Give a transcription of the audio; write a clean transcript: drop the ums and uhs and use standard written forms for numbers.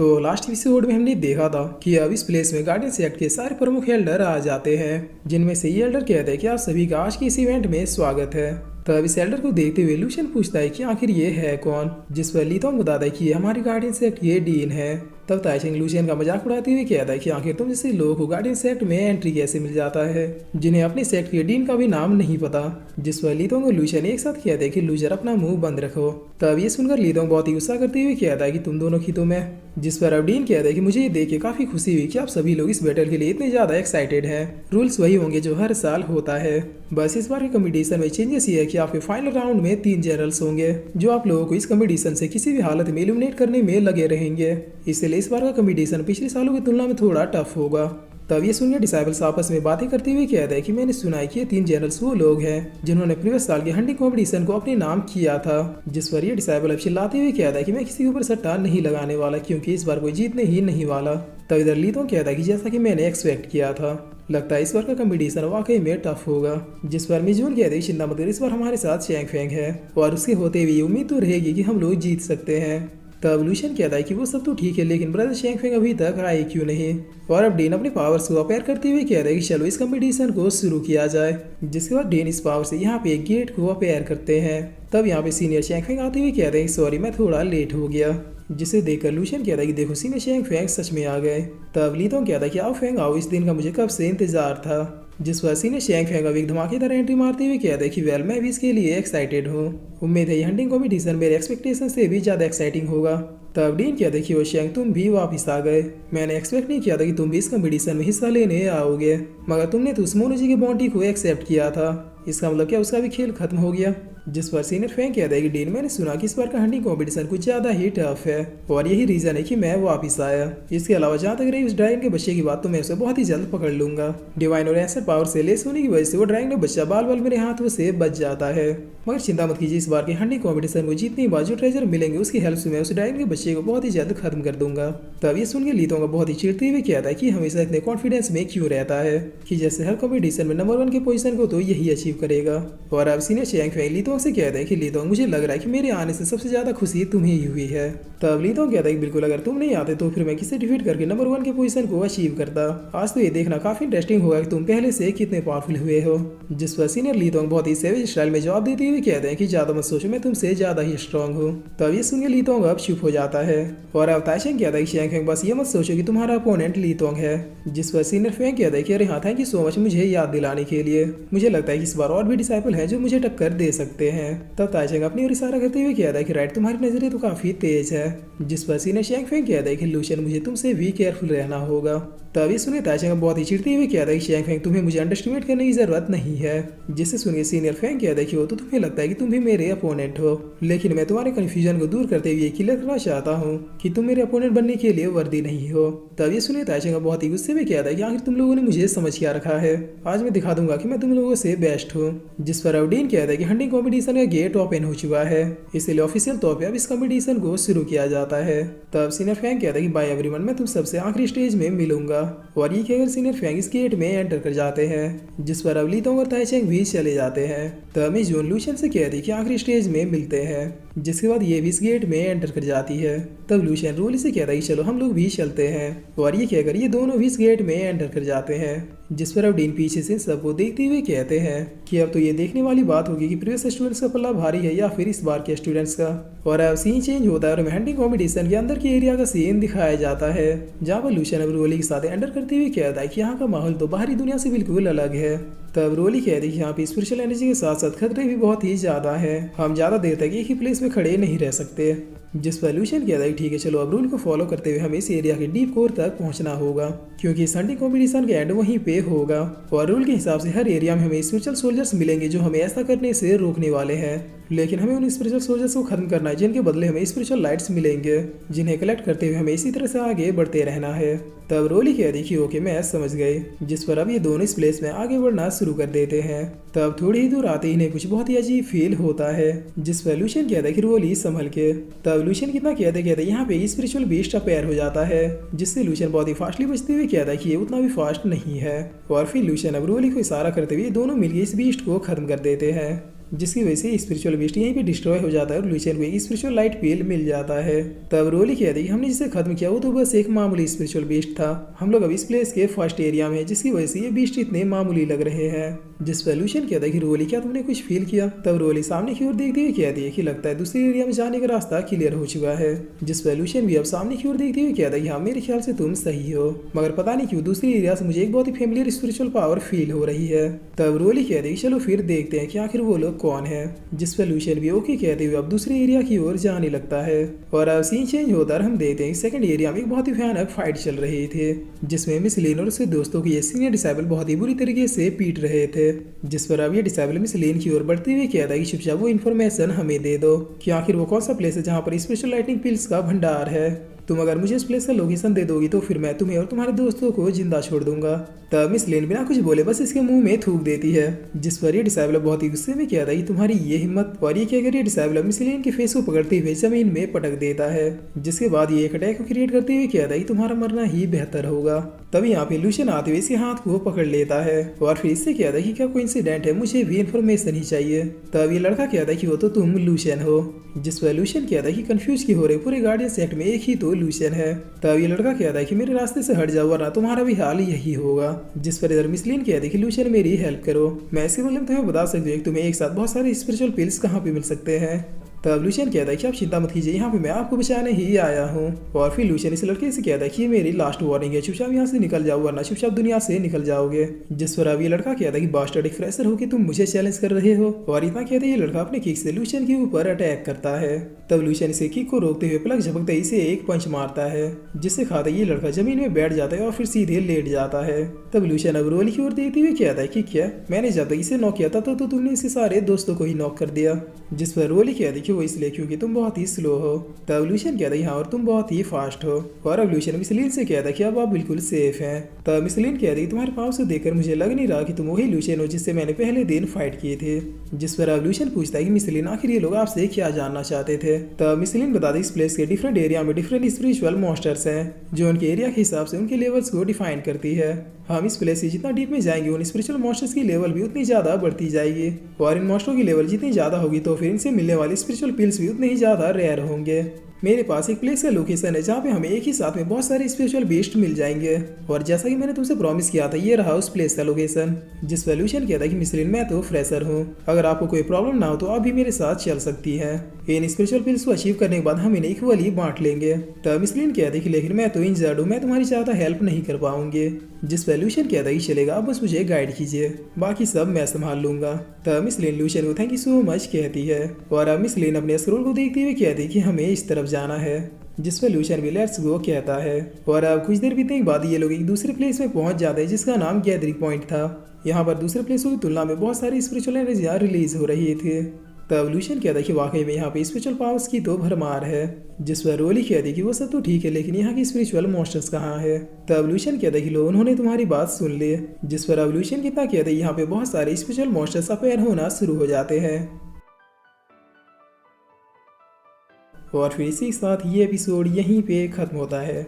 तो last episode में हमने देखा था कि अब इस प्लेस में गार्डियन सेक्ट के सारे प्रमुख एल्डर आ जाते हैं, जिनमें से ये एल्डर कहते हैं कि आप सभी का आज के इस इवेंट में स्वागत है। तब इस एल्डर को देखते हुए लूशियन पूछता है कि आखिर ये है कौन, जिस पर लीतोंग बताता है कि ये हमारे गार्डियन सेक्ट के डीन है। तब ताइचेंग लूशियन का मजाक उड़ाते हुए कहता है कि आखिर तुम जैसे लोगों को गार्डियन सेक्ट में एंट्री कैसे मिल जाता है, जिन्हें अपने सेक्ट के डीन का भी नाम नहीं पता। जिस पर लीतोंग और लूशियन एक साथ कहते हैं कि लूजर अपना मुंह बंद रखो। तब ये सुनकर लीतोंग बहुत ही गुस्सा करते हुए कहता है कि तुम दोनों की तो मैं। जिस पर अब डीन कहता है कि मुझे ये देख के काफी खुशी हुई कि आप सभी लोग इस बैटल के लिए इतने ज्यादा एक्साइटेड हैं। रूल्स वही होंगे जो हर साल होता है, बस इस बार के कंपटीशन में चेंजेस ये है कि आपके फाइनल राउंड में 3 जनरल्स होंगे जो आप लोगों को इस कंपटीशन से किसी भी हालत में एलिमिनेट करने में लगे रहेंगे। इसलिए इस बार का कंपटीशन पिछले सालों की तुलना में थोड़ा टफ होगा। तब ये सुनकर डिसाइबल्स आपस में बातें करते हुए कहते हैं कि मैंने सुना है कि ये 3 जनरल्स वो लोग हैं जिन्होंने प्रीवियस साल के हंटिंग कंपटीशन को अपने नाम किया था। जिस पर ये डिसाइबल अब चिल्लाते हुए कहता है कि मैं किसी के ऊपर सट्टा नहीं लगाने वाला, क्योंकि इस बार कोई जीतने ही नहीं वाला। तब इधर लीतोंग कहता है कि जैसा कि मैंने एक्सपेक्ट किया था, लगता है इस बार का कंपटीशन वाकई में टफ होगा। जिस पर मिजून कहते हैं चिंता मत कर, इस बार हमारे साथ चैंग फेंग है और उसके होते हुए उम्मीद तो रहेगी कि हम लोग जीत सकते हैं। तब लूशियन कहता है कि वो सब तो ठीक है, लेकिन ब्रदर चैंग फेंग अभी तक आए क्यों नहीं। और अब डीन अपने पावर्स को अपेयर करते हुए कहता है कि चलो इस कंपटीशन को शुरू किया जाए। जिसके बाद डीन इस पावर से यहाँ पे एक गेट को अपेयर करते हैं। तब यहाँ पे सीनियर चैंग फेंग आते हुए कहते हैं सॉरी मैं थोड़ा लेट हो गया। जिसे देखकर लूशियन कहता है कि देखो सीनियर चैंग फेंग सच में आ गए। तब लीतोंग कहता है कि आओ फेंग आओ, इस दिन का मुझे कब से इंतजार था। जिस पर सीनियर चैंग फेंग अब एक धमाकेदार एंट्री मारते हुए कहते हैं कि वेल मैं भी इसके लिए एक्साइटेड हूँ। उम्मीद है ये हंटिंग कॉम्पिटिशन मेरे एक्सपेक्टेशन से भी ज़्यादा एक्साइटिंग होगा। तब डीन कहते हैं कि वो चैंग तुम भी वापस आ गए, मैंने एक्सपेक्ट नहीं किया था कि तुम भी इस कंपटीशन में हिस्सा लेने आओगे, मगर तुमने तो उस मोनोजी की बॉन्टी को एक्सेप्ट किया था, इसका मतलब क्या उसका भी खेल खत्म हो गया। जिस पर सीनियर फेंग कहता है कि डीन मैंने सुना कि इस बार का हंटिंग कंपटीशन कुछ ज्यादा ही टफ है और यही रीजन है कि मैं वापस आया। इसके अलावा जहाँ तक रही उस ड्रैगन के बच्चे की बात, तो मैं उसे बहुत ही जल्द पकड़ लूंगा। डिवाइन और एंसर पावर से लेस होने की वजह से वो ड्रैगन का बच्चा बाल बाल मेरे हाथों से बच जाता है। मगर चिंता मत कीजिए, इस बार के हंटिंग कंपटीशन को जीतने के बाद जो ट्रेजर मिलेंगे उसकी हेल्प से मैं उस ड्रैगन के बच्चे को बहुत ही जल्द खत्म कर दूंगा। तब ये सुन के लीतोंग बहुत ही चिढ़ते हुए कहता है कि हमेशा इतने कॉन्फिडेंस में क्यों रहता है कि जैसे हर कंपटीशन में नंबर 1 के पोजीशन को तो यही अचीव करेगा। और अब सीनियर चैंग फेंग लीतोंग से कहता है कि लीतोंग मुझे लग रहा है कि मेरे आने से सबसे ज्यादा खुशी तुम्हें ही हुई है। तब लीतोंग कहता है कि बिल्कुल, अगर तुम नहीं आते तो फिर मैं किसे डिफीट करके नंबर 1 के पोजीशन को अचीव करता। आज तो ये देखना काफी इंटरेस्टिंग होगा कि तुम पहले से कितने पावरफुल हुए हो। जिस पर सीनियर लीतोंग बहुत ही सेविज स्टाइल में जवाब देते हुए कहते हैं कि ज्यादा मत सोचो, मैं तुमसे ज्यादा ही स्ट्रांग हूँ। तब ये सुन के लीतोंग अब चुप हो जाता है और अब ताइचेंग कहता है कि चैंग फेंग बस ये मत सोचो कि तुम्हारा अपोनेंट लीतोंग है। जिस पर सीनियर फेंग कहता है कि अरे हाँ थैंक यू सो मच मुझे याद दिलाने के लिए, मुझे लगता है कि इस बार और भी डिसाइपल हैं जो मुझे टक्कर दे सकते हैं। तब ताइचेंग अपनी ओर इशारा करते हुए कहता है कि राइट तुम्हारी नजरें तो काफी तेज है। जिस पर सीनियर चैंग फेंग कहता है कि लूशियन मुझे तुमसे भी केयरफुल रहना होगा। तभी सुनिए ताइचेंग बहुत ही चिढ़ते हुए कहता है कि चैंग फेंग तुम्हें मुझे अंडरस्टिमेट करने की जरूरत नहीं है। जिससे सुनिए सीनियर फेंग कहता है कि वो तो तुम्हें लगता है कि तुम भी मेरे अपोनेंट हो, लेकिन मैं तुम्हारे कंफ्यूजन को दूर करते हुए क्लियर करना चाहता हूँ कि तुम मेरे अपोनेंट बनने के लिए वर्दी नहीं हो। तभी सुनिए ताइचेंग बहुत ही गुस्से में कहता है कि आखिर तुम लोगों ने मुझे समझ क्या रखा है, आज मैं दिखा दूंगा कि मैं तुम लोगों से बेस्ट हूँ। जिस पर अवडीन कहता है कि हंटिंग कॉम्पिटिशन का गेट ओपन हो चुका है, इसलिए ऑफिशियल तौर पर अब इस कॉम्पिटिशन को शुरू किया जाता है। तब सीनियर फेंग कहता है कि बाय एवरीवन, मैं तुम सबसे आखिरी स्टेज में मिलूंगा। और ये कहकर सीनियर फेंग इस गेट में एंटर कर जाते हैं। जिस पर अब लीतोंग और ताइचेंग भी चले जाते हैं। तब मैं जून लूशियन से कहती कि आखिरी स्टेज में मिलते हैं। जिसके बाद ये भी इस गेट में एंटर कर जाती है। तब लूशियन रोली से कहता है कि चलो हम लोग भी चलते हैं। और ये कहकर ये दोनों भी इस गेट में एंटर कर जाते हैं। जिस पर अब डीन पीछे से सबको देखते हुए कहते हैं कि अब तो ये देखने वाली बात होगी कि प्रीवियस स्टूडेंट्स का पल्ला भारी है या फिर इस बार के स्टूडेंट्स का। और अब सीन चेंज होता है और हंटिंग कॉम्पिटिशन के अंदर के एरिया का सीन दिखाया जाता है, जहाँ पर लूशियन अब रोली के साथ एंटर करते हुए कहता है कि यहाँ का माहौल तो बाहरी दुनिया से बिल्कुल अलग है। तब रोली कहती है कि यहाँ पे स्पिरिचुअल एनर्जी के साथ साथ खतरे भी बहुत ही ज्यादा है, हम ज्यादा देर तक एक ही प्लेस में खड़े नहीं रह सकते। जिस पर लूशियन कहता है ठीक है चलो अब रूल को फॉलो करते हुए हमें इस एरिया के डीप कोर तक पहुंचना होगा, क्योंकि इस हंटिंग कॉम्पिटिशन का एंड वहीं पे होगा। और रूल के हिसाब से हर एरिया में हमें स्पिरिचुअल सोल्जर्स मिलेंगे जो हमें ऐसा करने से रोकने वाले हैं, लेकिन हमें उन स्पिरिचुअल सोल्जर्स को खत्म करना है जिनके बदले हमें स्पिरिचुअल लाइट्स मिलेंगे, जिन्हें कलेक्ट करते हुए हमें इसी तरह से आगे बढ़ते रहना है। तब रोली कह रही कि ओके मैं समझ गई। जिस पर अब ये दोनों इस प्लेस में आगे बढ़ना शुरू कर देते हैं। तब थोड़ी ही दूर आते ही इन्हें कुछ बहुत ही अजीब फील होता है। जिस पर लूशियन कहता है कि रोली संभल के। तब लूशियन कितना कहते यहाँ पे स्पिरिचुअल बीस्ट अपेयर हो जाता है, जिससे लूशियन बहुत ही फास्टली बचते हुए कहता है कि ये उतना भी फास्ट नहीं है। और फिर लूशियन अब रोली को इशारा करते हुए दोनों मिलकर इस बीस्ट को खत्म कर देते हैं। जिसकी वजह से स्पिरिचुअल बीस्ट यहीं पे डिस्ट्रॉय हो जाता है और लूशियन को एक स्पिरिचुअल लाइट पिल मिल जाता है। तब रोली कहती है कि हमने जिसे खत्म किया वो तो बस एक मामूली स्पिरिचुअल बीस्ट था। हम लोग अब इस प्लेस के फर्स्ट एरिया में हैं, जिसकी वजह से ये बीस्ट इतने मामूली लग रहे हैं। जिस पर लूशियन कहता है कि रोली क्या तुमने कुछ फील किया? तब रोली सामने की ओर देखते हुए कहती है कि लगता है दूसरे एरिया में जाने का रास्ता क्लियर हो चुका है। जिस पर लूशियन भी अब सामने की ओर देखते हुए कहता है कि हाँ, मेरे ख्याल से तुम सही हो, मगर पता नहीं क्यों दूसरी एरिया से मुझे एक बहुत ही फेमिलियर स्पिरिचुअल पावर फील हो रही है। तब रोली कहती है चलो फिर देखते हैं कि आखिर वो लोग कौन है। जिस पर लूशियन भी ओके कहते हुए अब दूसरे एरिया की ओर जाने लगता है और अब सीन चेंज होता हम देखते हैं सेकंड एरिया में एक बहुत ही भयानक फाइट चल रही थी, जिसमें मिस लेन और उसके दोस्तों को ये सीनियर डिसेबल बहुत ही बुरी तरीके से पीट रहे थे। जिस पर अब ये डिसेबल मिस लेन की ओर बढ़ते हुए कहता है कि चुपचाप वो इन्फॉर्मेशन हमें दे दो कि आखिर वो कौन सा प्लेस है जहाँ पर स्पेशल लाइटनिंग पिल्स का भंडार है। तुम अगर मुझे इस प्लेस का लोकेशन दे दोगी तो फिर मैं तुम्हें और तुम्हारे दोस्तों को जिंदा छोड़ दूंगा। तब मिस लेन बिना कुछ बोले बस इसके मुंह में थूक देती है। जिस पर ये डिसेबल बहुत ही गुस्से में कहता है कि तुम्हारी ये हिम्मत, और ये कहकर ये डिसेबल मिस लेन के फेस को पकड़ते हुए जमीन में पटक देता है। जिसके बाद ये एक अटैक को क्रिएट करते हुए कहता है कि तुम्हारा मरना ही बेहतर होगा। तभी यहाँ पे लूशियन आते हुए इसके हाथ को पकड़ लेता है और फिर इससे कहता है कि क्या कोई इंसिडेंट है, मुझे भी इन्फॉर्मेशन ही चाहिए। तब ये लड़का कहता है कि वो तो तुम लूशियन हो। जिस पर लूशियन कहता है कि कंफ्यूज क्यों हो रहे, पूरे गार्डियन सेट में एक ही तो लूशियन है। तब ये लड़का कहता है कि मेरे रास्ते से हट जाओ वरना तुम्हारा भी हाल यही होगा। जिस पर इधर मिस लेन कहती है कि लूशियन मेरी हेल्प करो, मैं इसके मतलब तुम्हें बता सकती हूँ तुम्हें एक साथ बहुत सारे स्पिरिचुअल पिल्स कहाँ पे मिल सकते हैं। तब लूशियन कहता है कि आप चिंता मत कीजिए, यहाँ पे मैं आपको बचाने ही आया हूँ। और फिर लूशियन इस लड़के से कहता है कि ये मेरी लास्ट वार्निंग है, चुपचाप यहाँ से निकल जाओ वरना चुपचाप दुनिया से निकल जाओगे। जिस पर अब ये लड़का कहता है कि बास्टर्ड एक फ्रेशर हो कि तुम मुझे चैलेंज कर रहे हो। और इतना कहते ये लड़का अपने किक से लूशियन के ऊपर अटैक करता है। तब लूशियन इसे किक को रोकते हुए पलक झपकते इसे एक पंच मारता है, जिससे खाता ये लड़का जमीन में बैठ जाता है और फिर सीधे लेट जाता है। तब लूशियन अब रोली की ओर देखते हुए कहता है कि क्या मैंने जब तक इसे नॉक किया था तो तुमने इसे सारे दोस्तों को ही नॉक कर दिया। जिस पर रोली कहती है कि वो इसलिए क्योंकि तुम बहुत ही स्लो हो। तब लूशियन कहता है हाँ और तुम बहुत ही फास्ट हो। और अब लूशियन मिस लेन से कहता है कि अब आप बिल्कुल सेफ हैं। तब मिस लेन कहती है तुम्हारे पाँव से देखकर मुझे लग नहीं रहा कि तुम वही लूशियन हो जिससे मैंने पहले दिन फाइट किए थे। जिस पर अब लूशियन पूछता है कि मिस लेन आखिर ये लोग आपसे क्या जानना चाहते थे। तब मिस लेन बता दें इस प्लेस के डिफरेंट एरिया में डिफरेंट स्पिरिचुअल मॉन्स्टर्स हैं, जो उनके एरिया के हिसाब से उनके लेवल्स को डिफाइन करती है। हम इस प्लेस से जितना डीप में जाएंगे उन स्पिरिचुअल मॉन्स्टर्स की लेवल भी उतनी ज्यादा बढ़ती जाएगी, और इन मॉन्स्टरों की लेवल जितनी ज्यादा होगी तो फिर इनसे मिलने वाले स्पिरिचुअल पिल्स भी उतने ही ज्यादा रेयर होंगे। मेरे पास एक प्लेस का लोकेशन है जहाँ पे हमें एक ही साथ में बहुत सारे स्पिरिचुअल बीस्ट मिल जाएंगे, और जैसा कि मैंने तुमसे प्रॉमिस किया था ये रहा उस प्लेस का लोकेशन। जिस पर लूशियन कहता है कि मिस लेन मैं तो फ्रेशर हूँ, अगर आपको कोई प्रॉब्लम ना हो तो आप भी मेरे साथ चल सकती हैं। इन स्पिरिचुअल पिल्स को अचीव करने के बाद हम इन्हें इक्वली बांट लेंगे। तब मिस लेन कहती है कि लेकिन मैं तो इंजर्ड हूँ, मैं तुम्हारी ज्यादा हेल्प नहीं कर पाऊंगी। जिस पर लूशियन कहता है कि चलेगा, आप बस मुझे गाइड कीजिए, बाकी सब मैं संभाल लूंगा। तब मिस लेन लूशियन को थैंक यू सो मच कहती है, और अब मिस लेन अपने स्क्रोल को देखते हुए कहती है कि हमें इस तरफ जाना है। जिस पर लूशियन भी लेट्स गो कहता है, और अब कुछ देर बीतने के बाद ये लोग एक दूसरे प्लेस में पहुंच जाते हैं जिसका नाम गैदरिंग पॉइंट था। यहाँ पर दूसरे प्लेसों की तुलना में बहुत सारी स्पिरिचुअल एनर्जियाँ रिलीज हो रही थी। तब लूशियन कहता है कि वाकई में यहाँ पे स्पिरिचुअल पावर्स की तो भरमार है। जिस पर रोली कहती है कि वो सब तो ठीक है लेकिन यहाँ की स्पिरिचुअल मॉन्स्टर्स कहाँ है। तब लूशियन कहता है कि लो उन्होंने तुम्हारी बात सुन ली। जिस पर अब लूशियन कितना कहता है यहाँ पे बहुत सारे स्पिरिचुअल मॉन्स्टर्स अपीयर होना शुरू हो जाते हैं। और फिर इसी के साथ ये एपिसोड यहीं पे खत्म होता है।